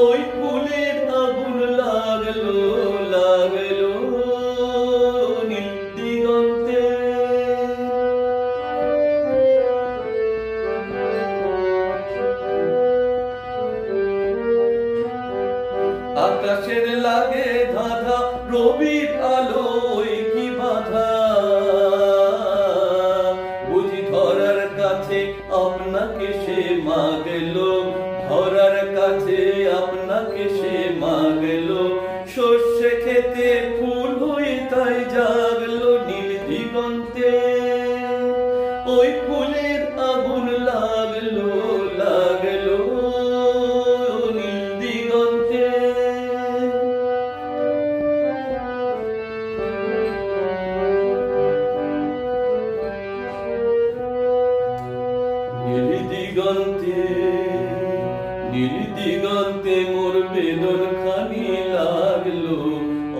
ওই ফুলের আগুন লাগলো লাগলো নীল দিগন্তে। আকাশের লাগে ধাঁধা রবির আলোয় কি বাধা, বুঝি ধরার কাছে আপনাকে সে মাগলো, ধরার কাছে আপনাকে সে মাগলো। সর্ষে খেতে ফুল হয়ে তাই জাগলো নীল দিগন্তে। ওই ফুলের আগুন লাগলো লাগলো নীল দিগন্তে। নীল দিগন্তে নীল দিগন্তে মোর বেদন খানি লাগলো,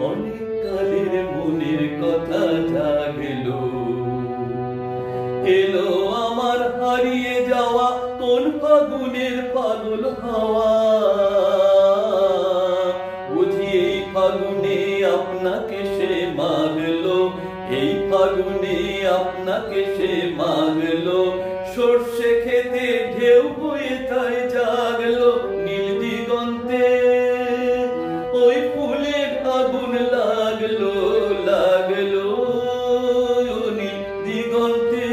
অনেক কালের মনের কথা জাগলো। এলো আমার হারিয়ে যাওয়া কোন ফাগুনের পাগল হাওয়া, বুঝি এই ফাগুনে আপনাকে সে মাগলো, এই ফাগুনে আপনাকে সে মাগলো। সর্ষে খেতে ঢেউ বয়ে তাই জাগলো নীল দিগন্তে। ওই ফুলের আগুন লাগলো লাগলো নীল দিগন্তে।